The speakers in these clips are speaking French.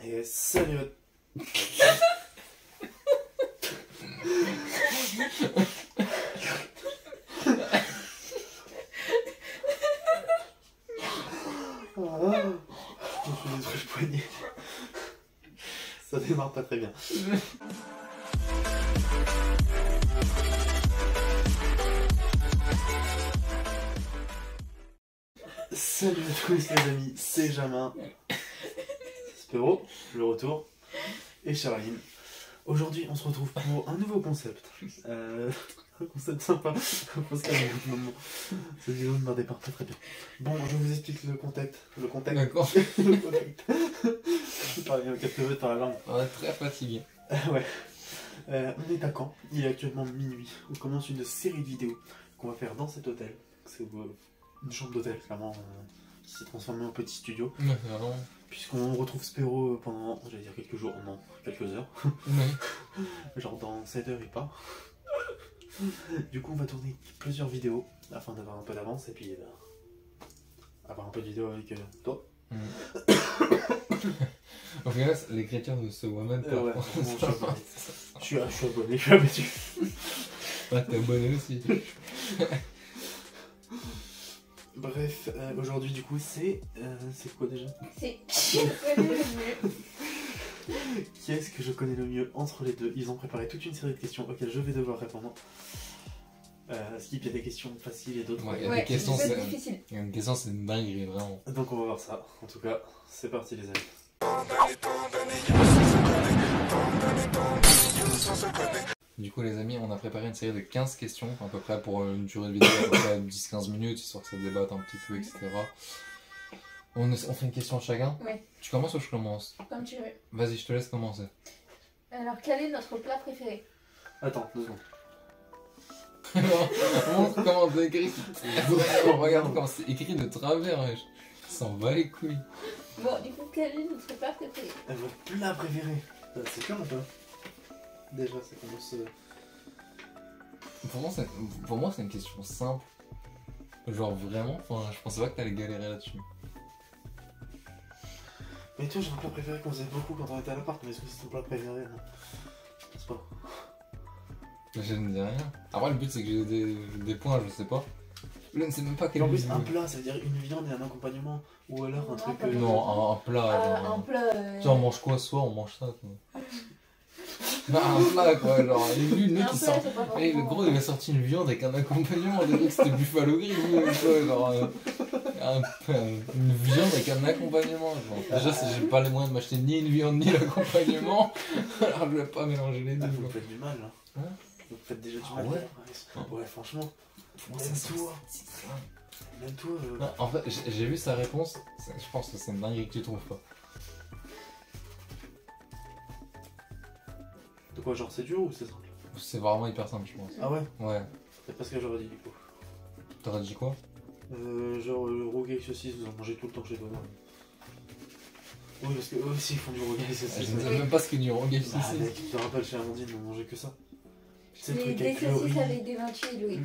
Et salut. Voilà. Je me suis détruit le poignet. Ça démarre pas très bien. Salut à tous les amis, c'est Jamin, Spero, le retour, et Charline. Aujourd'hui on se retrouve pour un nouveau concept. Un concept sympa, parce qu'à un moment, cette vidéo ne m'a départ pas très bien. Bon, je vous explique le contexte. D'accord. Le contexte. Je parle quelques par la langue. On est très fatigué. Ouais. On est à Caen, il est actuellement minuit. On commence une série de vidéos qu'on va faire dans cet hôtel. C'est une chambre d'hôtel, clairement, qui s'est transformée en petit studio. Ouais, vraiment. Puisqu'on retrouve Spero pendant, j'allais dire quelques jours, non, quelques heures. Ouais. Genre dans 7 heures et pas. Du coup, on va tourner plusieurs vidéos afin d'avoir un peu d'avance et puis avoir un peu de vidéos avec toi. Au final, l'écriture ne se voit même pas. Ouais, je suis abonné, je suis abattu. Ouais, t'es abonné aussi. Bref, aujourd'hui du coup c'est quoi déjà? C'est qui connaît le mieux. Qui est-ce que je connais le mieux entre les deux? Ils ont préparé toute une série de questions auxquelles je vais devoir répondre. Skip, il y a des questions faciles et d'autres. Ouais, il y a Ouais, des questions, c'est c'est difficile. une question, c'est une dinguerie, vraiment. Donc on va voir ça. En tout cas, c'est parti les amis. Du coup, les amis, on a préparé une série de 15 questions, à peu près pour une durée de vidéo à peu près 10-15 minutes, histoire que ça débatte un petit peu, etc. On fait une question à chacun. Ouais. Tu commences ou je commence? Comme tu veux. Vas-y, je te laisse commencer. Alors, quel est notre plat préféré? Attends, 2 secondes. Montre comment c'est écrit. Regarde comment c'est écrit de travers, wesh. Ça s'en va les couilles. Bon, du coup, quel est notre plat préféré? Votre plat préféré? C'est clair ou pas? Déjà, ça commence... Pour moi, c'est une question simple. Genre vraiment, enfin, je pensais pas que t'allais galérer là-dessus. Mais toi, j'ai un plat préféré qu'on faisait beaucoup quand on était à l'appart, mais est-ce que c'est ton plat préféré? Non. Je sais pas. Je ne dis rien. Après, le but c'est que j'ai des points, je sais pas. Je ne sais même pas quel En plus, un plat, ça veut dire une viande et un accompagnement. Ou alors un Non, truc... pas Non, un plat. Un Genre... plat. Tu sais, on mange quoi ce soir, on mange ça quoi. Bah, un plat quoi, genre, lui, le mec Un il plat, sort. c'est pas Et le forcément- gros il a sorti une viande avec un accompagnement, on dirait que c'était Buffalo Grill ou quoi, genre. Une viande avec un accompagnement. Genre. Déjà, si j'ai pas les moyens de m'acheter ni une viande ni l'accompagnement, alors je vais pas mélanger les deux. Ah, vous me quoi. faites du mal là. Hein? Vous me faites déjà du Ah mal. ouais? Ouais, franchement. Pour moi, Même ça toi. c'est ça. Même toi. Non, en fait, j'ai vu sa réponse, je pense que c'est une dinguerie que tu trouves pas. De quoi, genre c'est dur ou c'est simple? C'est vraiment hyper simple, je pense. Ah ouais? Ouais. C'est pas ce que j'aurais dit du coup. T'aurais dit quoi? Genre le roguet avec saucisse, vous en mangez tout le temps chez toi. Oui, parce que eux aussi ils font du roguet avec Je saucisse. ne sais même pas ce qu'est du roguet Ah, saucisse. mec, tu te rappelles chez Amandine, on mangeait que ça. C'est le Les truc des avec le riz. saucisses avec des lentilles, Louis.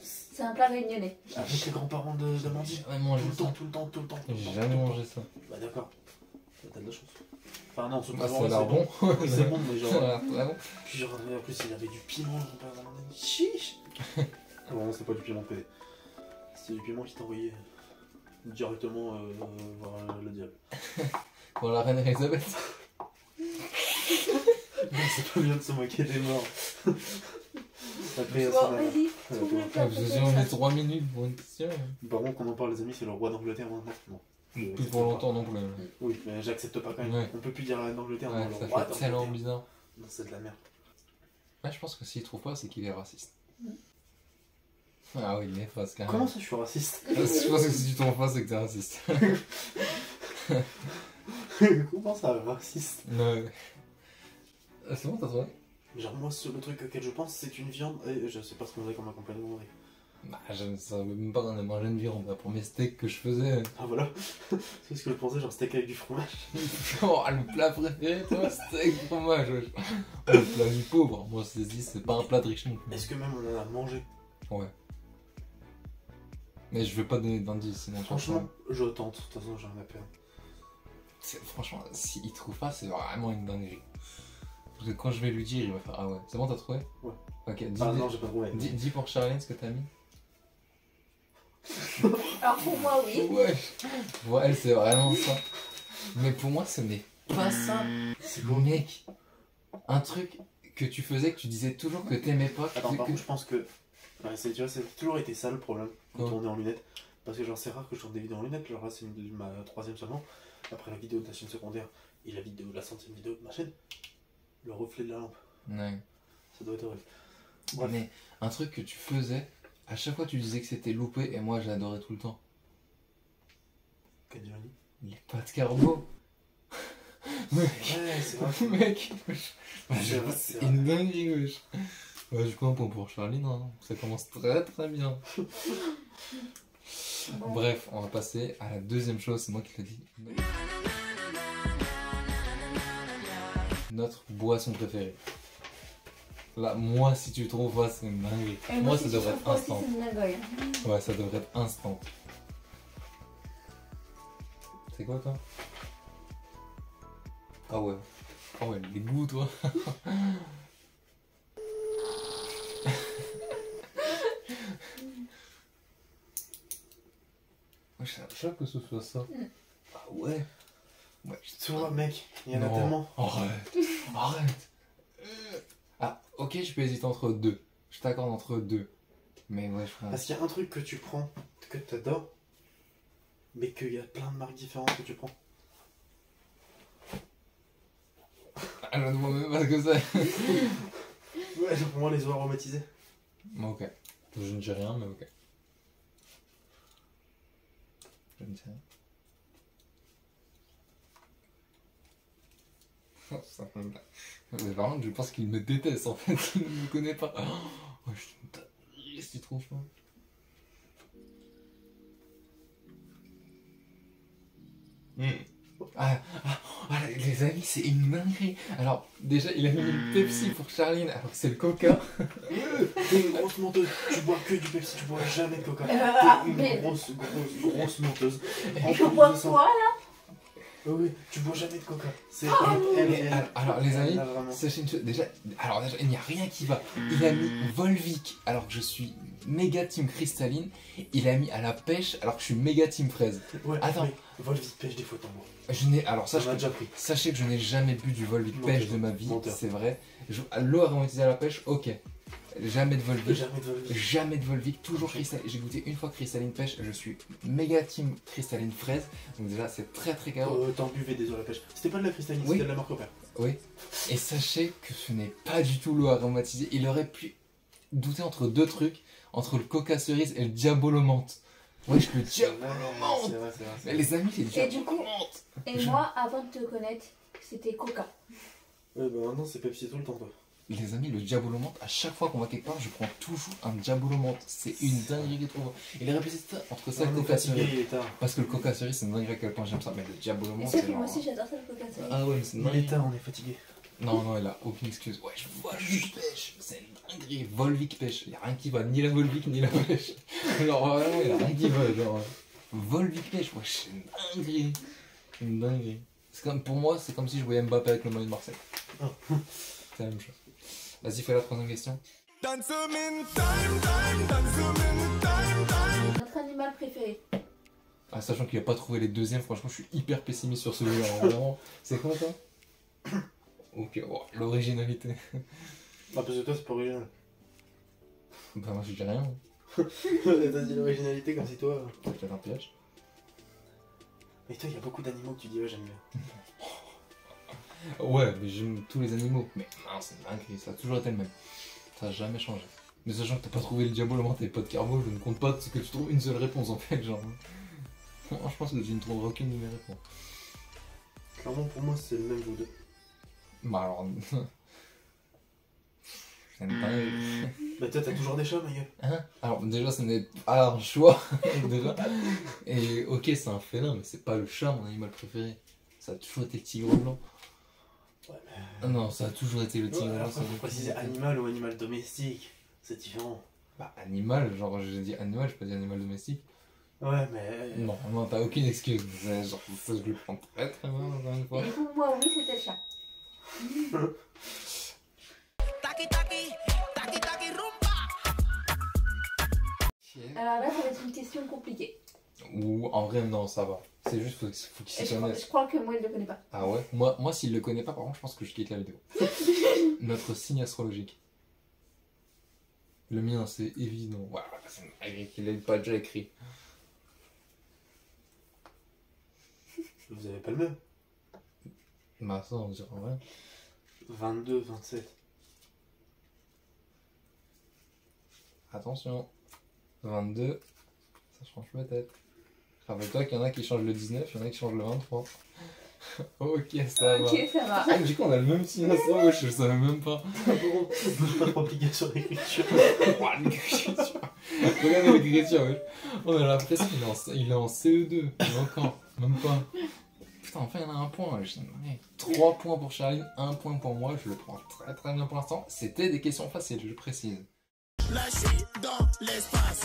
C'est un plat réunionnais. Avec les grands-parents d'Amandine. Jamais mangé Tout le ça. temps, tout le temps, tout le temps. tout le J'ai temps, jamais tout le mangé ça. temps. Bah d'accord. T'as de la chance. Enfin non, c'est Bah, pas ça vrai, a l'air c'est bon. Oui, c'est bon, mais Ça a genre... l'air très bon. Puis genre, en plus il avait du piment, le grand-père d'Amandine. Chiche. Ah bon, c'est pas du piment PD. C'est du piment qui t'envoyait directement voir le diable. Pour la reine Elisabeth. Non, c'est pas bien de se moquer des morts. Après, Bon, ça va. vas-y, trouve le Ah, plat parce que si préféré. on met 3 minutes pour une question. Par contre, qu'on en parle, les amis, c'est le roi d'Angleterre maintenant. Non. Plus pour longtemps non plus. Oui, mais j'accepte pas quand même. Ouais. On peut plus dire la reine d'Angleterre. Ouais, non, ça le roi fait tellement d'Angleterre. bizarre. Non, c'est de la merde. Ouais, je pense que s'il trouve pas, c'est qu'il est raciste. Mm. Ah oui, il est face carrément. Comment ça, je suis raciste? Je pense que si tu trouves pas, c'est que t'es raciste. Comment ça, raciste? Ouais. Ah, c'est bon, t'as trouvé? Genre, moi, le truc auquel je pense, c'est une viande. Et je sais pas ce qu'on avait comme accompagnement. Mais... Bah, je ne savais même pas qu'on a mangé une viande. Pour mes steaks que je faisais. Ah voilà. C'est ce que je pensais, genre steak avec du fromage. Oh, le plat préféré, toi, steak fromage. Wesh. Oh, le plat du pauvre. Moi, c'est pas un plat de riche non plus. Est-ce que même on en a mangé? Ouais. Mais je vais pas donner d'indice, sinon Franchement, je tente. De toute façon, j'ai rien à perdre. Franchement, s'il trouve pas, c'est vraiment une dinguerie. Parce que quand je vais lui dire, il va faire ah ouais. C'est bon, t'as trouvé? Ouais. Ok, Ah non, j'ai pas trouvé. dis pour Charlène ce que t'as mis. Alors pour moi, oui. Ouais. Pour elle, c'est vraiment ça. Mais pour moi, ce n'est pas ça. C'est Bon mec, un truc que tu faisais, que tu disais toujours que t'aimais pas. Attends, par que... contre, je pense que. Ouais, tu vois, c'est toujours été ça le problème quand Ouais. on est en lunettes. Parce que genre, c'est rare que je tourne des vidéos en lunettes. Genre là, c'est ma 3ème seulement. Après la vidéo de la chaîne secondaire et la 100e vidéo de ma chaîne. Le reflet de la lampe. Ouais. Ça doit être horrible. Bref. Mais un truc que tu faisais, à chaque fois tu disais que c'était loupé et moi j'adorais tout le temps. Cannelloni. Les pâtes carbo. Ouais, c'est vrai. Mec, C'est vrai, c'est c'est vrai. une dinguerie, wesh. Ouais, du coup, un point pour Charline, hein. Ça commence très très bien. Bon. Bref, on va passer à la deuxième chose, c'est moi qui l'ai dit. Notre boisson préférée. Là, moi, si tu trouves pas, c'est une dinguerie. Et Moi, si ça tu devrait trouves être pas aussi, instant. c'est une dinguerie. Ouais, ça devrait être instant. C'est quoi, toi? Ah ouais. Ah ouais, les goûts, toi. Ouais, je suis choqué que ce soit ça. Ah ouais. Ouais, Tu vois, mec, il y en a non. tellement. Arrête. Arrête. Ah, ok, je peux hésiter entre deux. Je t'accorde entre deux. Mais ouais, je prends. Parce qu'il y a un truc que tu prends, que t'adores, mais qu'il y a plein de marques différentes que tu prends. Ah, je ne vois même pas ce que c'est. Ouais, pour moi, les eaux aromatisées. Ok. Je ne dis rien, mais ok. Je ne dis rien. Oh, ça fait mal. Mais par contre, je pense qu'il me déteste en fait, il ne me connaît pas. Oh, je suis une dinguerie, si tu trouves pas. Les amis, c'est une dinguerie. Alors, déjà, il a mis une Pepsi pour Charline, alors que c'est le Coca. T'es une grosse menteuse, tu bois que du Pepsi, tu bois jamais de Coca. T'es une mais- grosse menteuse. En Je plus bois de ça- quoi là? Oui, tu bois jamais de Coca. C'est Mais alors, les amis, là, vraiment. sachez une chose, déjà, il n'y a rien qui va. Il a mis Volvic alors que je suis méga team cristalline. Il a mis à la pêche alors que je suis méga team fraise. Ouais, Attends. mais Volvic pêche des fois en bois. Je n'ai, alors Ça sache m'a que, déjà pris. sachez que je n'ai jamais bu du Volvic Menteur. pêche de ma vie, Menteur. c'est vrai. L'eau aromatisée à la pêche, ok. Jamais de Volvic. Jamais de Volvic. Jamais de Volvic, toujours cristalline. J'ai goûté une fois cristalline pêche, je suis méga team cristalline fraise. Donc déjà c'est très très carré. T'en buvais des eaux à la pêche. C'était pas de la cristalline, Oui. c'était de la marque Repère. Oui. Et sachez que ce n'est pas du tout l'eau aromatisée. Il aurait pu douter entre deux trucs, entre le coca cerise et le diabolo menthe. Wesh, le diabolo menthe. C'est vrai, c'est vrai. Mais les amis, c'est le Et du diabolo coup- menthe. Et moi, avant de te connaître, c'était Coca. Ouais, bah maintenant c'est Pepsi tout le temps, toi. Les amis, le diabolo menthe, à chaque fois qu'on va quelque part, je prends toujours un diabolo menthe. C'est une dinguerie de trouver. Il est répété ça entre ça et le On est coca fatigué, cerise. il est tard. Parce que le coca cerise, c'est une dinguerie à quel point j'aime ça. Mais le diabolo Et menthe, c'est c'est que moi genre. aussi j'adore ça le Coca cerise. Ah ouais, mais c'est une Il est dinguerie. tard, on est fatigué. Non, non, elle a aucune excuse. Ouais, je vois juste pêche. C'est une dinguerie. Volvic pêche. Il n'y a rien qui va. Ni la Volvic, ni la pêche. Genre, vraiment, il n'y a rien qui va. Genre, Volvic pêche. Ouais, c'est une dinguerie. Une dinguerie. C'est comme, pour moi, c'est comme si je voyais Mbappé avec le maillot de Marseille. Oh. C'est la même chose. Vas-y, fais la troisième question. Notre animal préféré. Ah, sachant qu'il n'a pas trouvé les deuxièmes, franchement, je suis hyper pessimiste sur celui-là. Hein, vraiment. C'est quoi, toi? Ok, oh, l'originalité. Ah, parce que toi c'est pas original. Bah, moi, je dis rien. T'as dit l'originalité comme si toi. C'est peut-être un piège. Mais toi, il y a beaucoup d'animaux que tu dis, ouais, j'aime bien. Ouais, mais j'aime tous les animaux. Mais non, c'est dingue, ça a toujours été le même. Ça a jamais changé. Mais sachant que t'as pas trouvé le diable, t'avais pas de carbo, je ne compte pas que tu trouves une seule réponse en fait, genre. Je pense que je ne trouverai aucune de mes réponses. Clairement, pour moi, c'est le même vous deux. Bah alors. J'aime pas. Bah, toi, t'as toujours des chats, ma gueule. Hein? Alors, déjà, ce n'est pas un choix. Déjà. Et ok, c'est un félin, mais c'est pas le chat, mon animal préféré. Ça a toujours été le tigre blanc. Ouais, mais. Ah non, ça a toujours été le tigre Ouais, blanc. après, faut préciser animal ou animal domestique. C'est différent. Bah, animal, genre j'ai dit animal, j'ai pas dit animal domestique. Ouais, mais. Non, non, t'as aucune excuse. Genre, ça, je le prends très très bien, encore une fois. Et du coup, moi, oui, c'était le chat. Alors là, ça va être une question compliquée. Ou en vrai, non, ça va. C'est juste faut qu'il Et s'y connaisse. je crois que moi, il ne le connaît pas. Ah ouais? Moi s'il le connaît pas, par contre, je pense que je quitte la vidéo. Notre signe astrologique. Le mien, c'est évident. Voilà, c'est malgré qu'il l'ait pas déjà écrit. Vous avez pas le même. Bah, ça, on dirait vrai. 22, 27. Attention. 22. Ça change peut-être. Rappelle-toi qu'il y en a qui changent le 19, il y en a qui changent le 23. Ok, ça va. Ok, ça va. Ah, du coup, on a le même signe astro, je le savais même pas. Pas trop appliqué sur l'écriture. Ouah, l'écriture. Regardez l'écriture, oui. On a l'impression qu'il est en CE2. Mais encore, même pas. Putain, enfin, il y en a un point. 3 points pour Charline, 1 point pour moi. Je le prends très très bien pour l'instant. C'était des questions faciles, je précise. La Chine dans l'espace.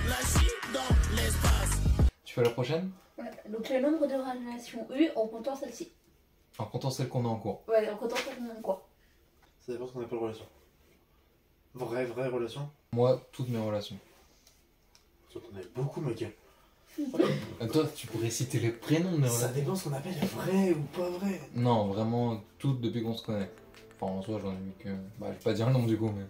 La Chine dans l'espace. Tu fais la prochaine? Ouais, donc le nombre de relations U en comptant celle-ci. En comptant celle qu'on a en cours. Ouais, en comptant celle qu'on a en cours. Ça dépend ce qu'on appelle relation. Vraie relation. Moi, toutes mes relations. Sauf qu'on avait beaucoup, ma gueule. Toi, tu pourrais citer les prénoms de mes Ça relations. dépend ce qu'on appelle vrai ou pas vrai. Non, vraiment, toutes depuis qu'on se connaît. Enfin, en soi, j'en ai vu que. Bah, je vais pas dire le nom du coup, mais.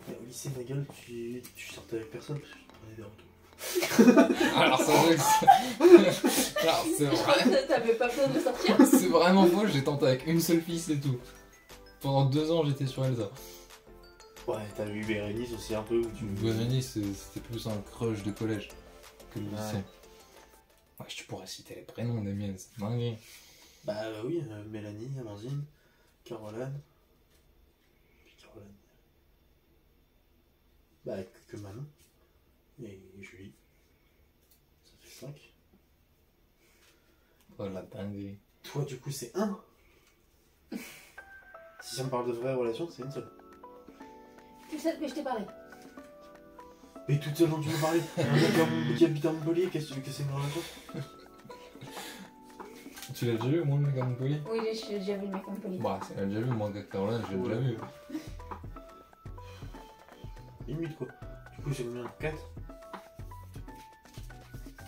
Mais au lycée, ma gueule, tu sortais avec personne parce que je prenais des retours. Alors, ça veut que alors, c'est vrai. T'avais pas besoin de sortir? C'est vraiment faux, j'ai tenté avec une seule fille, c'est tout. Pendant 2 ans, j'étais sur Elsa. Ouais, t'as eu Bérénice aussi un peu où tu. Bérénice, c'était plus un crush de collège que le lycée. Ouais. Ouais, tu pourrais citer les prénoms des miennes, c'est dingue. Bah oui, Mélanie, Amandine, Caroline. Puis Caroline. Bah que Manon. Et Julie. Ça fait 5. Oh la dingue. Toi, du coup, c'est 1. Si on parle de vraies relations, c'est une seule. Tu sais que je t'ai parlé. Mais toute seule dont tu me parlais. Un mec qui habite à Montpellier, qu'est-ce que c'est une relation? Tu l'as déjà vu, moi, le mec à Montpellier? Oui, j'ai déjà vu le mec en poli. Bah, elle l'a déjà vu, moi, avec Caroline, j'ai déjà vu. Limite quoi. Du coup, j'ai combien? 4.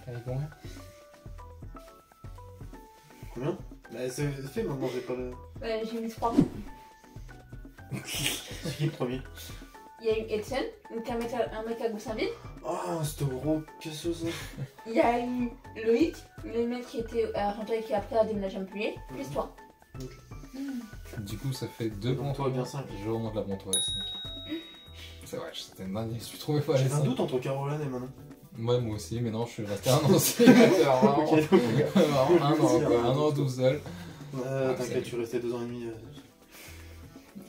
T'as vu combien? Combien? Bah, c'est fait maintenant, j'ai pas le. Ouais, j'ai mis 3. C'est qui le premier? Il y a eu Etienne, donc un mec à Goussainville. Oh, ce gros casseuse. Il y a eu Loïc, le mec qui était à Argenteuil qui après a déménagé à Montpellier, plus toi. Du coup, ça fait 2 Donc points. toi, bien 5. Je remonte la pointe, ouais, 5. C'est vrai, c'était une dingue, je trouvais pas les J'ai un 5. doute entre Caroline et Manon. Ouais, moi aussi, mais non, je suis resté un an célibataire, vraiment. Ok, donc, Vraiment, un an tout seul. t'inquiète, tu restais 2 ans et demi.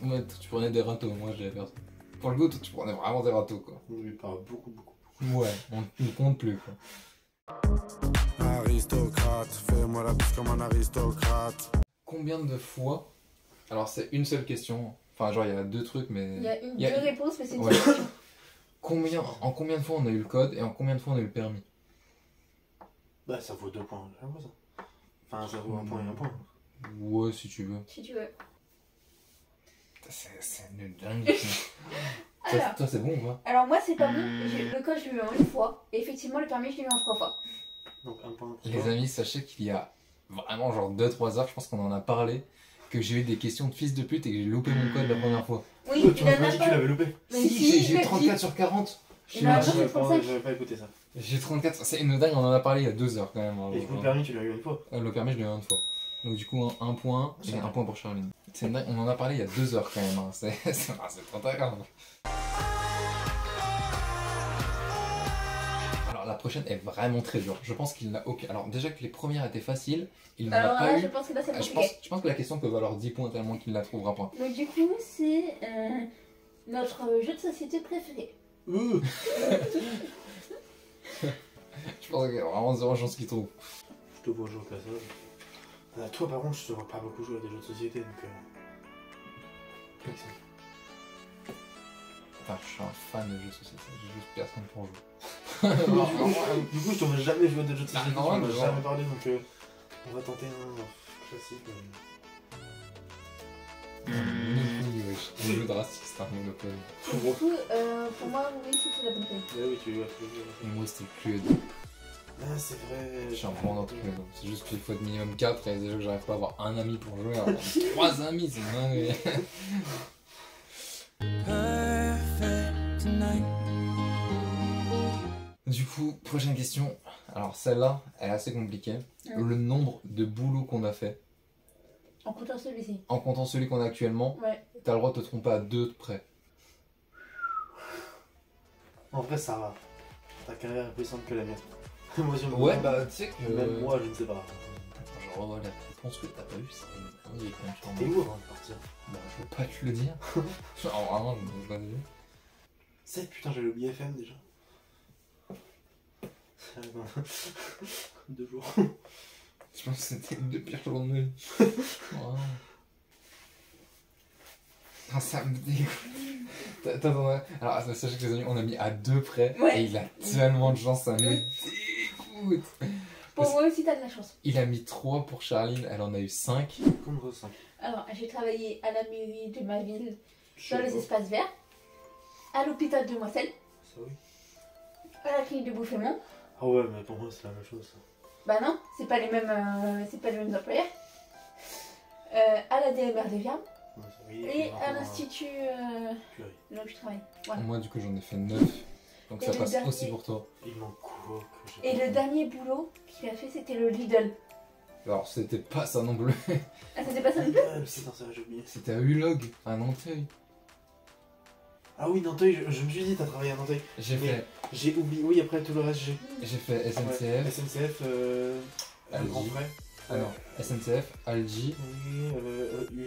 Ouais, tu prenais des râteaux, moi j'avais faire ça. Pour le coup, toi, tu prenais vraiment des râteaux, quoi. On lui parle beaucoup. Ouais, on ne compte plus, quoi. Aristocrate, fais-moi la bise comme un aristocrate. Combien de fois... Alors, c'est une seule question. Enfin, genre, il y a 2 trucs, mais... Il y a deux réponses, mais c'est une Ouais. seule question. En combien de fois on a eu le code et en combien de fois on a eu le permis? Bah, ça vaut 2 points, j'aime pas ça. Enfin, ça vaut 1 point et 1 point. Ouais, si tu veux. Si tu veux. C'est une dingue. Alors, Toi, c'est bon ou pas? alors moi, c'est pas bon. Le code, je l'ai eu en 1 fois. Et effectivement, le permis, je l'ai eu en 3 fois. Donc 1 point. pour Les toi. amis, sachez qu'il y a vraiment genre 2-3 heures, je pense qu'on en a parlé, que j'ai eu des questions de fils de pute et que j'ai loupé mon code la première fois. Oui, Toi, tu il en m'as pas a dit que tu pas. l'avais loupé. Mais Si, j'ai mais 34 sur 40. Il en a J'ai- pas fait J'avais 35. pas écouté ça. J'ai 34, c'est une dingue, on en a parlé il y a 2 heures quand même. Et du coup, le permis, tu l'as eu une fois. Le permis, je l'ai eu une fois. Donc du coup, un point et Ça va. un point pour Charline. C'est une dingue, on en a parlé il y a 2 heures quand même. Hein. C'est trop grave. Alors la prochaine est vraiment très dure. Je pense qu'il n'a aucun. Alors déjà que les premières étaient faciles, il n'en a Alors pas là, eu. je pense que là, c'est Ah, compliqué. je pense que la question peut valoir 10 points tellement qu'il la trouvera pas. Donc du coup, c'est notre jeu de société préféré. Je pense qu'il y a vraiment 0 chance qu'il trouve. Je te vois jouer au passage. Toi, par contre, je te vois pas beaucoup jouer à des jeux de société, donc. Flexion. Enfin, je suis un fan de jeux de société, j'ai juste personne pour jouer. Du coup, je t'aurais jamais joué de jeux de société, non, tu m'en mais as non. jamais parlé, donc on va tenter un classique. Monopoly, wesh. Le jeu drastique, c'est un Monopoly. Du coup, pour moi, oui, c'était la bonne taille. Oui, tu vois, tu veux jouer. Et moi, c'était le Cluedo. Ah, c'est vrai. Je suis un bon dans Cluedo. C'est juste qu'il faut être minimum 4 et il y a des jeux que j'arrive pas à avoir un ami pour jouer. Alors, 3 amis, c'est dingue. Perfect tonight. Du coup, prochaine question. Alors, celle-là, elle est assez compliquée. Le nombre de boulots qu'on a fait, En comptant celui-ci. en comptant celui qu'on a actuellement, Ouais. t'as le droit de te tromper à 2 de près. En vrai, ça va. Ta carrière est plus simple que la mienne. Moi, je me Ouais, demande, bah, tu sais que. même moi, je ne sais pas. Attends, je revois la réponse que t'as pas vue, c'était une dinguerie quand même sur T'es moi. où avant de partir? Bah, je veux pas te le dire. Alors, vraiment, je veux pas te le dire. 7, putain, j'avais oublié FM déjà. 2 jours. Je pense que c'était les 2 pires jours de ma vie. Vraiment. Ah, ça me dégoûte. Attends, alors, sachez que les amis, on a mis à 2 près. Ouais. Et il a tellement de chance, ça me dégoûte. Pour moi aussi, t'as de la chance. Il a mis 3 pour Charline, elle en a eu 5. Contre 5. Alors, j'ai travaillé à la mairie de ma ville, dans les espaces verts, à l'hôpital de Moisselles, Ça oui. à la clinique de Bouffémont. Ah ouais, mais pour moi, c'est la même chose. Ça. Bah non, c'est pas les mêmes employeurs. À la DMR de Viam Ouais, ça, oui, et puis à maintenant, l'institut purée. là où je travaille. Voilà. Moi, du coup, j'en ai fait 9. Donc Et ça le passe dernier- aussi pour toi. Il manque quoi que j'ai Et pas le fait. dernier boulot qu'il a fait, c'était le Lidl. Alors, c'était pas ça non plus. Ah, c'était pas ça non plus? Ah, putain, ça j'ai oublié. C'était à Hulog, à Nanteuil. Ah oui, Nanteuil, je me suis dit, t'as travaillé à Nanteuil. J'ai Mais- fait, J'ai oublié, oui, après tout le reste, j'ai. j'ai fait Ouais, SNCF. SNCF, un Aldi. grand frais. Alors, SNCF, Algi. Oui,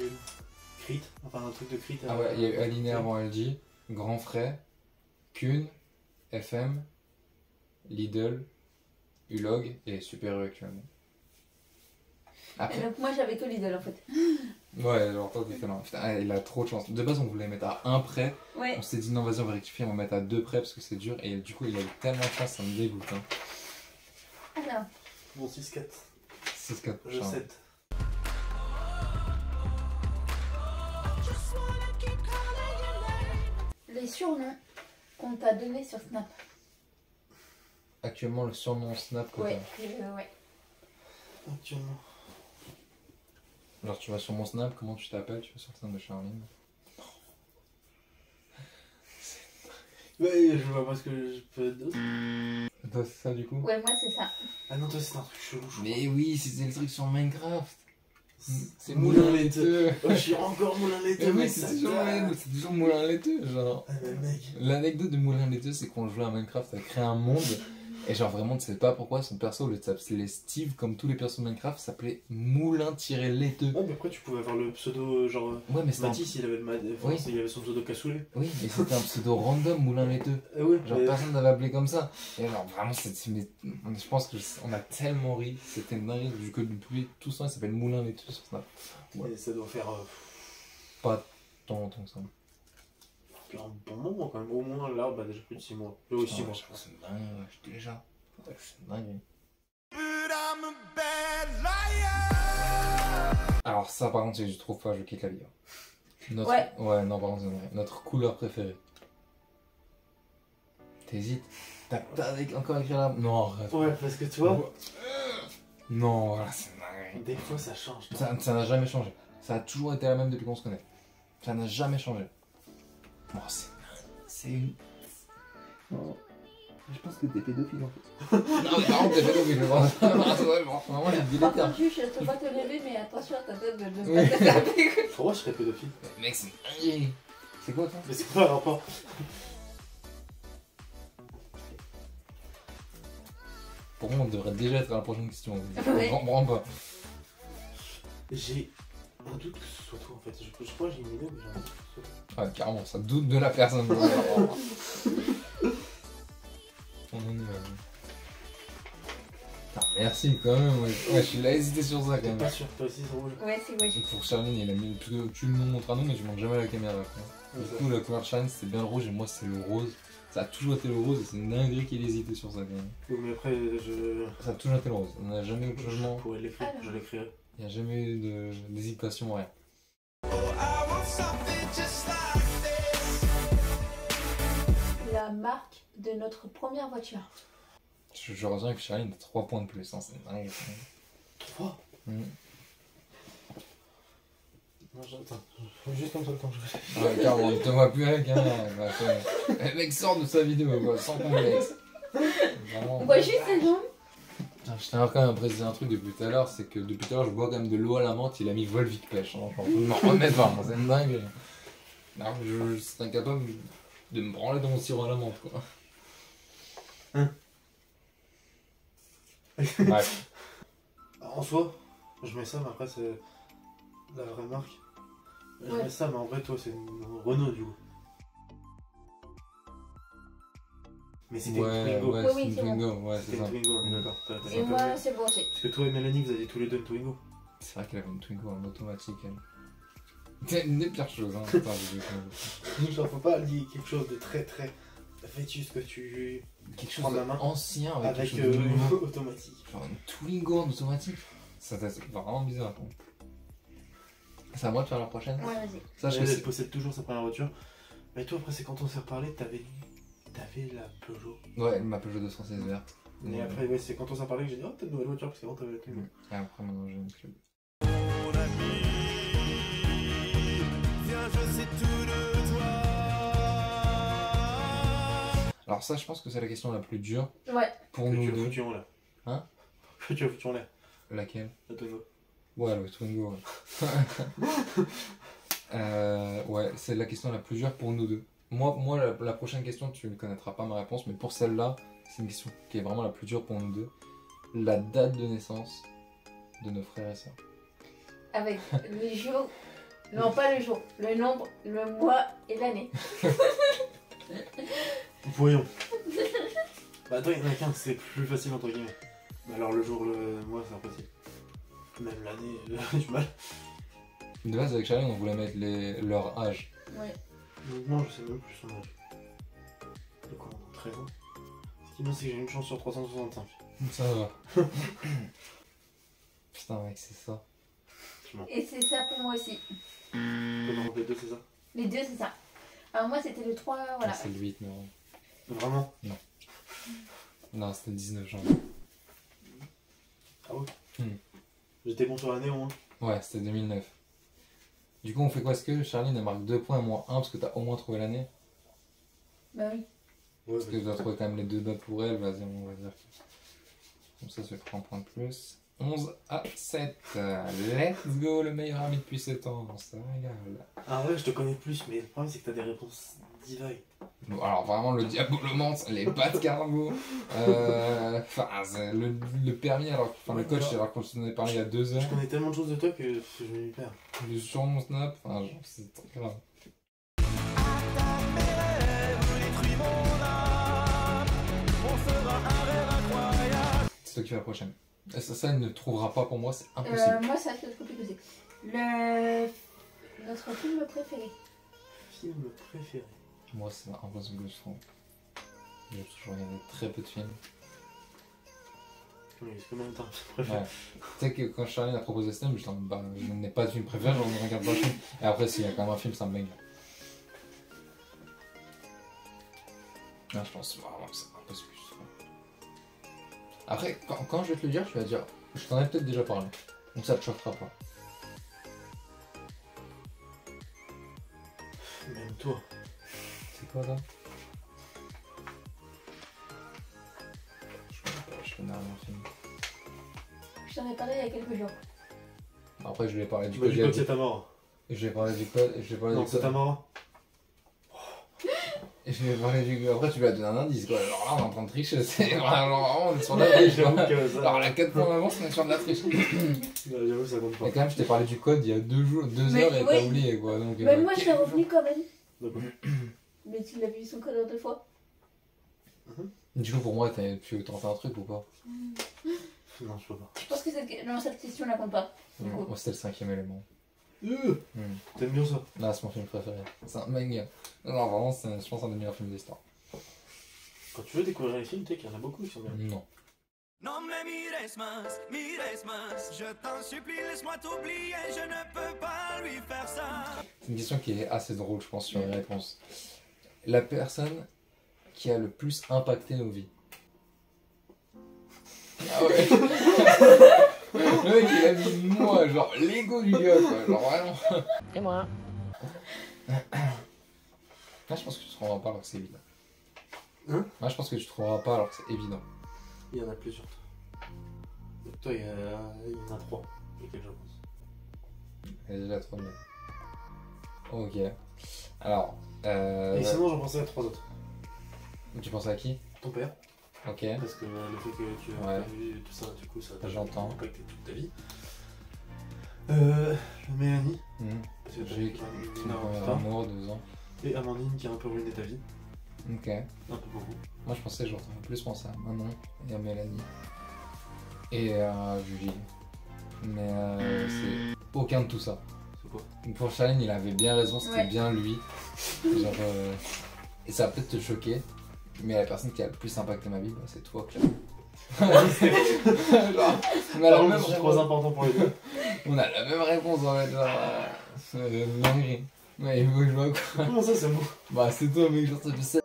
Crit, enfin un truc de Crit. Ah ouais, il y a eu Aligné avant Algi. Grand Frais. Kuhn. FM. Lidl. Hulog et Super U actuellement. Et Après, donc moi j'avais que Lidl en fait. ouais, genre toi t'es fait là. Putain, il a trop de chance. De base, on voulait mettre à 1 près. Ouais. On s'est dit non, vas-y, on va rectifier, on va mettre à 2 près parce que c'est dur. Et du coup, il a eu tellement de chance, ça me dégoûte. Hein. Alors, Bon, 6-4. 6-4 Je prochain. 7. les surnoms qu'on t'a donnés sur Snap. Actuellement, le surnom Snap que Ouais, t'as. ouais. Actuellement. Genre, tu vas sur mon Snap, comment tu t'appelles? Tu vas sur le Snap de Charline. Ouais, je vois pas ce que je peux d'autre. Toi, c'est ça du coup? Ouais, moi c'est ça. Ah non, toi, c'est un truc chelou, je crois. Mais oui, c'était le truc sur Minecraft. C'est Moulin Laiteux. laiteux. Oh, je suis encore Moulin Mais Laiteux, oui, mec, c'est ça toujours, date. c'est toujours Moulin laiteux, genre. Ah, mais mec. L'anecdote de Moulin laiteux, c'est qu'on jouait à Minecraft, à créer un monde. Et genre vraiment, tu sais pas pourquoi son perso, au lieu de s'appeler Steve, comme tous les persos de Minecraft, s'appelait Moulin-laiteux. Ouais, mais après, tu pouvais avoir le pseudo, genre. Ouais, mais c'était un... Mathis, il avait, Oui. il avait son pseudo cassoulet. Oui, mais c'était un pseudo random, Moulin laiteux. Ouais, Genre personne n'avait appelé comme ça. Et alors vraiment, je pense qu'on a tellement ri, c'était une dinguerie, vu que depuis tout ça, il s'appelle Moulin laiteux sur Snap. Ouais. Et ça doit faire Pas tant longtemps que ça. un bon moment quand même. Au moins là, bah déjà plus de 6 mois. Oui, 6 mois. Je pense que c'est une dinguerie, ouais, déjà. Ouais, c'est une dinguerie. But I'm a bad liar. Alors ça par contre, si je trouve pas, je quitte la vie. Notre... Ouais. Ouais, non par contre, c'est vrai. Notre couleur préférée. T'hésites? T'as encore écrit là? Non, arrête. Ouais, parce que tu vois, Non, voilà, c'est une dinguerie. des fois ça change. toi. Ça n'a jamais changé. Ça a toujours été la même depuis qu'on se connaît. Ça n'a jamais changé. Bon, c'est une... Je pense que t'es pédophile en fait. Non, mais par contre, t'es pédophile. Vraiment, j'ai dit les Par termes. contre, je te vois te lever, mais attention à ta tête de Oui. pas te faire piquer. Pourquoi je serais pédophile? Mec, c'est une dinguerie. C'est quoi ça? Mais c'est quoi le rapport? Pour moi, on devrait déjà être à la prochaine question. Je Ouais. comprends pas. J'ai un doute que ce soit toi en fait. Je crois que j'ai une idée, mais j'ai un doute que ce soit toi. Ouais, carrément, ça doute de la personne. On en est. Putain, Merci quand même, ouais, je suis là hésité sur ça quand T'es même. pas sûr, toi aussi c'est rouge. Ouais, c'est rouge. Pour Charline, il a mis. Parce que tu nous montres à nous, mais tu montres jamais à la caméra. Quoi. Du coup, la couleur de Charline c'était bien le rouge et moi c'est le rose. Ça a toujours été le rose et c'est une dinguerie qu'il hésitait sur ça quand même. Oui, mais après, Ça a toujours été le rose. On n'a jamais eu de changement. Je pourrais l'écrire, je l'écrirai. Il n'y a jamais eu d'hésitation, rien. La marque de notre première voiture. Je reviens que Charline a 3 points de plus, hein, c'est dingue. 3 Mmh. Non, j'attends. Juste comme ça le temps que je fais. Ouais, car on ne te voit plus avec, hein. Le mec sort de sa vidéo, quoi, sans complexe. Vraiment. On voit juste ses jambes. Putain, je tiens quand même à préciser un truc depuis tout à l'heure, c'est que depuis tout à l'heure je bois quand même de l'eau à la menthe, il a mis Volvic pêche, hein. J'en peux m'en remettre pas, c'est une dingue. Alors, je serais incapable de me branler dans mon sirop à la menthe, quoi. Bref. En soi, je mets ça, mais après c'est la vraie marque. Je Ouais. mets ça, mais en vrai, toi c'est une Renault du coup. Mais c'était Ouais, une Twingo. ouais, Oui, c'est une c'est bon. Twingo, ouais, C'était c'est une ça. Twingo, on est d'accord. T'as Et pas moi, compris. c'est bon aussi. Parce que toi et Mélanie, vous aviez tous les deux une Twingo. C'est vrai qu'elle avait une Twingo en automatique, elle. C'est une des pires choses, hein. Attends, Genre, faut pas lier quelque chose de très très vétuste que tu quelque prends chose la main d'ancien avec, avec quelque chose de nouveau. automatique. Genre une Twingo en automatique. Ça c'est vraiment bizarre. Quoi. C'est à moi de faire la prochaine. Ouais, vas-y. Sache que Elle c'est... possède toujours sa première voiture. Mais toi, après, c'est quand on s'est reparlé, t'avais la Peugeot. Ouais, ma Peugeot 216 verte. Et après, ouais, c'est quand on s'est parlé que j'ai dit, oh, t'as une nouvelle voiture, parce qu'avant, t'avais la Twingo. Et après maintenant j'ai une club. Alors ça je pense que c'est la question la plus dure Ouais. pour Que nous tu as deux. foutu en l'air. Hein? Que tu as foutu en l'air, Laquelle? la Twingo. Ouais, le Twingo. Ouais, ouais c'est la question la plus dure pour nous deux. Moi la prochaine question, tu ne connaîtras pas ma réponse, mais pour celle-là, c'est une question qui est vraiment la plus dure pour nous deux. La date de naissance de nos frères et sœurs. Avec le jour. Non, pas le jour. Le nombre, le mois et l'année. Voyons. Bah, attends, il y en a qu'un, c'est plus facile entre guillemets. Mais alors, le jour, le mois, c'est impossible. Même l'année, j'ai du mal. De base, avec Charlie, on voulait mettre leur âge. Ouais. Non, je sais même plus son âge. De quoi, 13 ans. Ce qui me c'est que j'ai une chance sur 365. Ça va. Putain, mec, c'est ça. Et c'est ça pour moi aussi. Comment les deux, c'est ça? Les deux, c'est ça. Alors moi, c'était le 3, voilà. Ah, c'est le 8, mais bon. Vraiment? Non, c'était le 19 janvier. Ah ouais? Hmm. J'étais bon sur l'année au moins? Ouais, c'était 2009. Du coup, on fait quoi? Est-ce que Charline elle marque 2 points, moi 1 parce que t'as au moins trouvé l'année? Bah oui. Ouais, Parce que tu dois trouver quand même les 2 dates pour elle, vas-y, on va dire. Comme ça fait 3 points de plus. 11 à 7. Let's go, le meilleur ami depuis 7 ans. Ça régale. Ah ouais, je te connais plus, mais le problème c'est que t'as des réponses divagues. Bon, alors vraiment, le diabolomante, les pattes cargo. Enfin, le permis, alors, enfin, le coach, alors qu'on s'en est parlé il y a 2 heures. Je connais tellement de choses de toi que je m'y perds. Le sur mon snap, enfin, genre, c'est très grave. C'est toi qui fais la prochaine. Et ça, il ne trouvera pas pour moi, c'est impossible. Moi, ça va être compliqué aussi. Notre film préféré. Film préféré. Moi, c'est impossible, je trouve. J'ai toujours regardé très peu de films. Oui, c'est combien de temps préféré? Ouais. Tu sais que quand Charline a proposé ce thème, je dis, bah, je n'ai pas de film préféré, je ne regarde pas le film. Et après, s'il y a quand même un film, ça me baigne. Là, je pense vraiment que c'est impossible. Je trouve. Après, quand je vais te le dire, je vais te dire, je t'en ai peut-être déjà parlé. Donc ça te choquera pas. Même toi. C'est quoi ça? Je connais pas, je connais rien au film. Je t'en ai parlé il y a quelques jours. Après, je vais parler du Bah, code. du code, c'est ta mort. Je vais parler du code. Je vais parler Non, du c'est code. ta mort. Et je vais parler du. Après, tu lui as donné un indice quoi. Alors là, on est en train de tricher. C'est vraiment, on est sur de la triche. J'avoue Quoi. que ça. Alors, la 4 points d'avance, on est sur de la triche. J'avoue, ça compte pas. Mais quand même, je t'ai parlé du code il y a 2 jours, 2 Mais heures et oui. t'as oublié quoi. Donc, Mais moi, je l'ai revenu quand même. D'accord. Mais tu l'as vu son code en 2 fois. Du coup, pour moi, tu tentes un truc ou pas? Non, je peux pas. Je pense que cette question la compte pas. Du coup. Moi, c'était le 5e élément. T'aimes bien ça? Là, c'est mon film préféré. C'est un manga. Non, vraiment, c'est, je pense, un des meilleurs films de l'histoire. Quand tu veux découvrir les films, tu sais qu'il y en a beaucoup qui sont bien. Non. Non me mires más, je t'en supplie, laisse-moi t'oublier, je ne peux pas lui faire ça. C'est une question qui est assez drôle, je pense, sur les réponses. La personne qui a le plus impacté nos vies. Ah ouais. Le mec, il a mis moi, genre l'ego du gars, quoi. Genre vraiment. Et moi. Là, je pense que tu trouveras pas alors que c'est évident. Hein? Moi, je pense que tu trouveras pas alors que c'est évident. Il y en a plusieurs. Toi, il y en a 3. Lesquels je pense. Elle est déjà trop bien. Ok. Alors. Et sinon, j'en pensais à 3 autres. Tu penses à qui? Ton père, Ok. parce que le fait que tu as Ouais. pas vu tout ça, du coup, ça t'a J'entends. impacté toute ta vie. Mélanie, parce que t'as J'ai eu un énorme un putain. amour, 2 ans. Et Amandine qui a un peu ruiné ta vie. Ok. Un peu beaucoup. Moi, je pensais, j'aurais plus pensé à Manon et à Mélanie. Et à Julie. Mais c'est aucun de tout ça. C'est quoi? Pour Charlène, il avait bien raison, c'était Ouais. bien lui. Genre, et ça va peut-être te choquer, mais la personne qui a le plus impacté ma vie, bah, c'est toi, Claire. Genre, on a la même C'est trop réponse. important pour les deux. On a la même réponse en fait, genre. Dinguerie. Ouais, il faut que je vois quoi. Comment ça, c'est beau? Bah, c'est toi, mec, genre, je sais.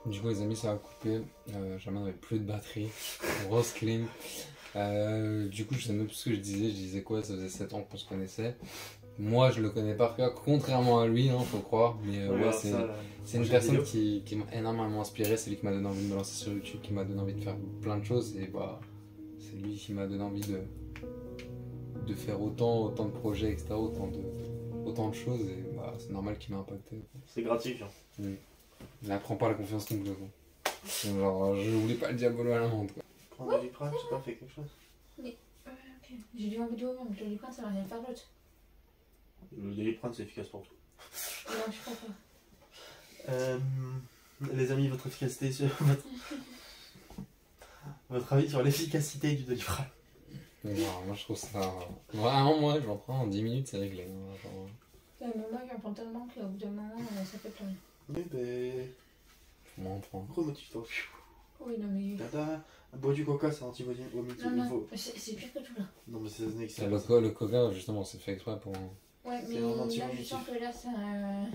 Du coup, les amis, ça va couper. Jamais on n'avait plus de batterie. Grosse clim. Du coup, je sais même plus ce que je disais. Je disais quoi? Ça faisait 7 ans qu'on se connaissait. Moi, je le connais par cœur, contrairement à lui, hein, faut croire. Mais ouais, c'est une jeux personne vidéo. qui m'a énormément inspiré. C'est lui qui m'a donné envie de me lancer sur YouTube, qui m'a donné envie de faire plein de choses. Et bah, c'est lui qui m'a donné envie de faire autant de projets, etc. Autant de choses. Et bah, c'est normal qu'il m'a impacté. C'est gratifiant. Il n'apprend pas la confiance non plus. Quoi. Genre, je voulais pas le diabolo à la menthe. Quoi. Prendre des Doliprane, j'ai pas fait quelque chose. Ok. J'ai dit en vidéo, mais le Doliprane, ça va rien faire d'autre. Le Doliprane, c'est efficace pour tout. Non, je crois pas. Les amis, votre efficacité sur votre avis sur l'efficacité du Doliprane. Non, moi je trouve ça. Vraiment, moi je m'en prends en 10 minutes, c'est réglé. Hein, genre... Mais moi, j'en prends tellement qu'au bout d'un moment, ça fait plus rien. Oui, ben. Je m'en prends. Gros motif, toi. Oui, non, mais. Tata, bois du coca, c'est anti-vomitif. Non, non, c'est pire que tout là. Non, mais c'est Snake, c'est. Le coca, justement, c'est fait exprès pour. Ouais, C'est mais un là, je anti-vomitif. sens que là, c'est un.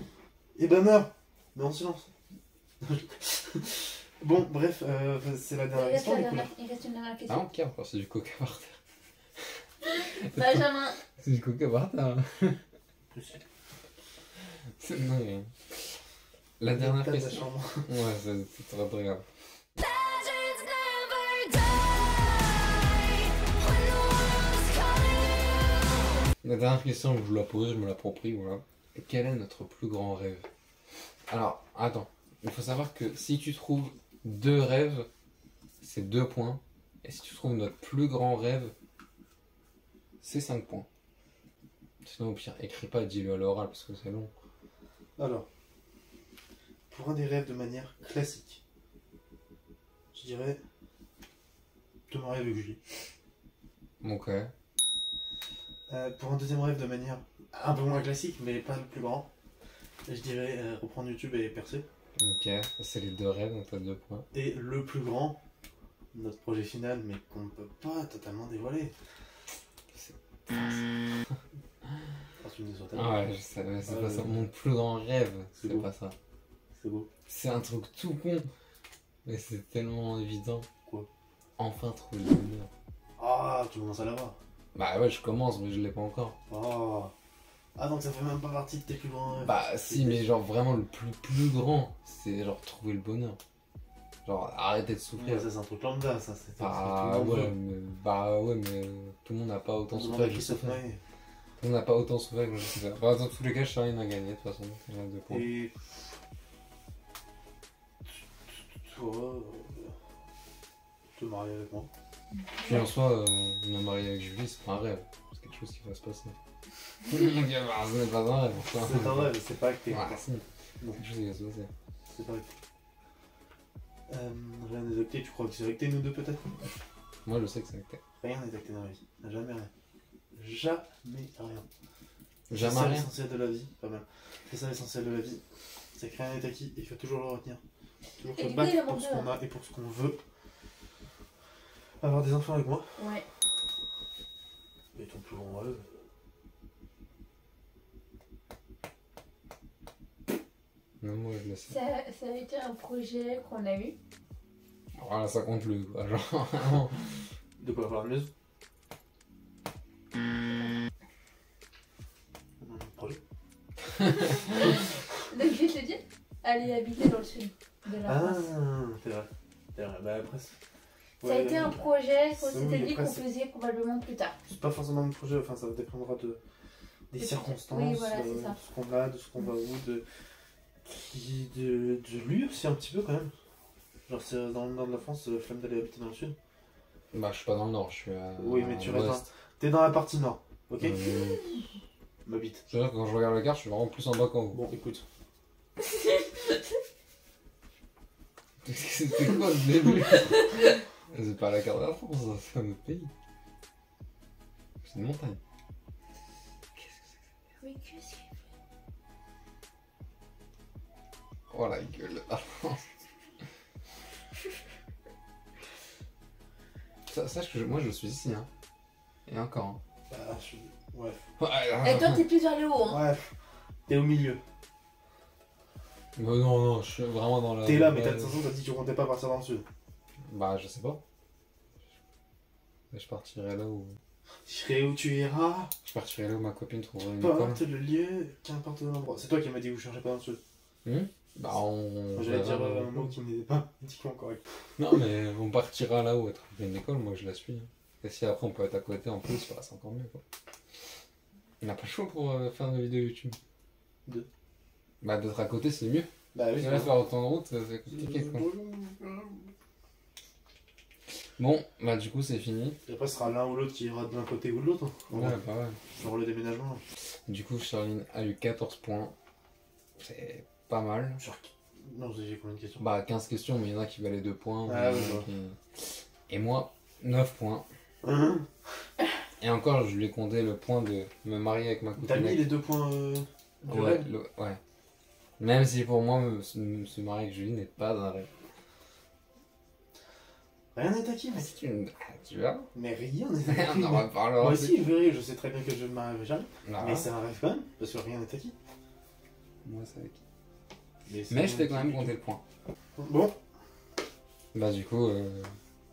Eh ben, meurs! Mais en silence. Bon, bref, c'est la dernière question. Du coup, là. Il reste une dernière Ah, question. ok, encore, c'est du coca par terre. Benjamin. C'est du coca par terre. C'est dingue. La dernière T'as ta question. chambre. Ouais, c'est très très grave. La dernière question que je vous la pose, je me l'approprie, voilà. Quel est notre plus grand rêve? Alors, attends. Il faut savoir que si tu trouves 2 rêves, c'est 2 points. Et si tu trouves notre plus grand rêve, c'est 5 points. Sinon, au pire, écris pas, dis-le à l'oral parce que c'est long. Alors, pour un des rêves de manière classique, je dirais te marier avec Julie. Ok. Pour un deuxième rêve de manière un peu moins classique, mais pas le plus grand, je dirais reprendre YouTube et percer. Ok, c'est les 2 rêves, donc t'as 2 points. Et le plus grand, notre projet final, mais qu'on ne peut pas totalement dévoiler. Parce que tu me déçois tellement. Ah ouais, je sais, mais c'est pas ça. Mon plus grand rêve, C'est c'est beau. pas ça. C'est beau. C'est un truc tout con, mais c'est tellement évident. Quoi? Enfin trouver le bonheur. Ah, tu commences à l'avoir. Bah ouais, je commence, mais je l'ai pas encore. Oh. Ah, donc ça fait même pas partie de tes plus grands rêves. Bah si, mais genre vraiment le plus grand, c'est genre trouver le bonheur. Genre arrêter de souffrir. Ouais, ça c'est un truc lambda, ça. C'est Bah ouais, mais tout le monde n'a pas autant souffert que je souffre. Tout le monde n'a pas autant souffert que je souffre. Bah, dans tous les cas, Charline a gagné de toute façon. Il a 2 points. Et toi, te marier avec moi. Puis en soi, me marier avec Julie, c'est pas un rêve. C'est quelque chose qui va se passer. Bah, ce n'est pas un rêve. C'est un rêve, c'est pas acté. Ah, si. Non, Quelque chose qui va se passer. c'est pas recté. Rien n'est acté, tu crois que c'est recté nous deux peut-être? Moi je sais que c'est acté. Rien n'est acté dans la vie. Jamais rien. Jamais rien. Jamais C'est ça rien. l'essentiel de la vie, pas mal. C'est ça l'essentiel de la vie. C'est que rien n'est acquis et il faut toujours le retenir. Toujours Et se du coup, il battre en pour ce manque qu'on a et pour ce qu'on veut. Avoir des enfants avec moi. Ouais. Et ton plus grand rêve. Non, moi je le sais. Ça a été un projet qu'on a eu. Voilà, ça compte plus quoi. Genre vraiment. De quoi avoir une maison? Projet. Donc je vais te le dire, aller habiter dans le sud de la Ah, France. c'est vrai. C'est vrai. Bah après. Ça a été un projet qu'on Oui, s'était dit après, qu'on c'est- faisait probablement plus tard. C'est pas forcément un projet, enfin ça dépendra des De- circonstances, oui, voilà, c'est ça. de ce qu'on a, de ce qu'on va où, de lui aussi un petit peu quand même. Genre c'est dans le nord de la France, flemme d'aller habiter dans le sud. Bah je suis pas dans le nord, je suis à Oui, mais tu restes l'ouest. T'es dans la partie nord, ok? Euh, M'habite. C'est vrai que quand je regarde la carte, je suis vraiment plus en bas qu'en haut. Bon, écoute. C'était quoi le début? C'est pas la carte de la France, ça, c'est un autre pays. C'est une montagne. Mais qu'est-ce qu'il Oh la gueule. Sache que moi je suis ici, hein. Et encore. Hein. Bah, ouais. Et toi t'es plus vers le haut, hein. Ouais. T'es au milieu. Non, non, je suis vraiment dans la. T'es là, mais de toute façon, t'as dit que tu comptais pas partir dans le sud. Bah, je sais pas. Je partirai là où. J'irai où tu iras, Je partirai là où ma copine trouvera une école. qu'importe le lieu, qu'importe l'endroit. C'est toi qui m'as dit que vous cherchez pas dans le sud. Bah, on. Moi, j'allais dire verra. un mot qui n'était pas éthiquement correct. Non, mais on partira là où elle trouve une école, moi je la suis. Hein. Et si après on peut être à côté en plus, bah, c'est encore mieux quoi. On n'a pas le choix pour faire des vidéos YouTube. Bah, d'être à côté c'est mieux. Bah oui, Et là, faire autant de route, c'est compliqué quoi. Bon, bah, du coup, c'est fini. Et après, ce sera l'un ou l'autre qui ira de l'un côté ou de l'autre. Hein. Ouais, bah ouais. Genre le déménagement. Du coup, Charline a eu 14 points. C'est pas mal. Genre... Non, j'ai combien de questions? Bah, 15 questions, mais il y en a qui valaient 2 points. Ah il y en a ouais, je vois. Et moi, 9 points. Hein. Et encore, je lui ai compté le point de me marier avec ma copine. T'as mis les 2 points du Ouais, rêve? ouais. Même si pour moi, se marier avec Julie n'est pas un rêve. Rien n'est acquis, mais... C'est une... Tu vois. Mais rien n'est acquis. On en reparlera. Moi aussi, je verrai, je sais très bien que je ne m'arrive jamais. Ah. Mais c'est un rêve quand même, parce que rien n'est acquis. Moi, c'est avec. c'est Mais je fais rien quand même acquis. compter le point. Bon, Bah, du coup,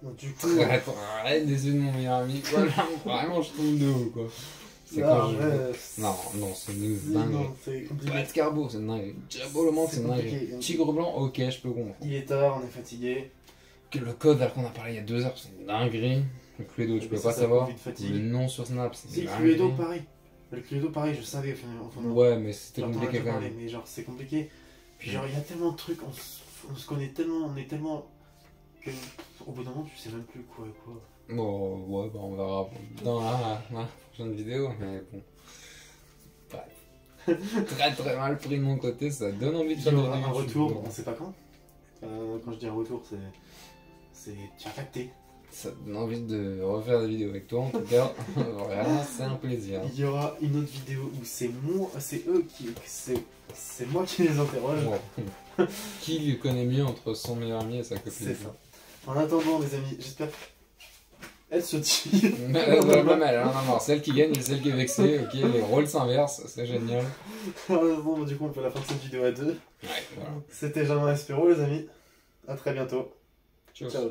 donc, du coup... très déçu de mon meilleur ami. Voilà, vraiment, je trouve de haut, quoi. C'est là, quand je. ouais, Non, non, c'est une c'est- dingue. non, c'est compliqué. Red Carbo, c'est une dingue. Diablo le monde, c'est une compliqué. dingue. Tigre blanc, ok, je peux comprendre. Il est tard, on est fatigué. Que le code là qu'on a parlé il y a 2 heures, c'est une dinguerie. Le Cluedo, tu Mais peux ça, pas ça savoir. profite de fatigue. Le nom sur Snap, c'est Si, une le Cluedo, dinguerie. pareil. Le Cluedo, pareil, je savais. Enfin, non. Ouais, mais c'était Genre, t'en as compliqué déjà quand parlé, même. mais genre, c'est compliqué. Puis, genre, il y a tellement de trucs, on se connaît tellement, on est tellement. Que, au bout d'un moment, tu sais même plus quoi et quoi. Bon, ouais, bah on verra dans la prochaine vidéo, mais bon. Bref. Très très mal pris de mon côté, ça donne envie de Il y faire aura des un vidéos retour, YouTube. on sait pas quand. Quand je dis un retour, c'est. Tu as capté. Ça donne envie de refaire des vidéos avec toi en tout cas. Vraiment, c'est un plaisir. Il y aura une autre vidéo où c'est moi, c'est eux qui. C'est moi qui les interroge. Bon. Qui le connaît mieux entre son meilleur ami et sa copine? C'est ça. En attendant, les amis, j'espère qu'elle se tire. Même elle, hein, non, celle qui gagne et celle qui est vexée, ok, les rôles s'inversent, c'est génial. Bon, du coup, on fait la fin de cette vidéo à deux. Ouais, voilà. C'était Germain Espéro, les amis. À très bientôt. Ciao. Ciao.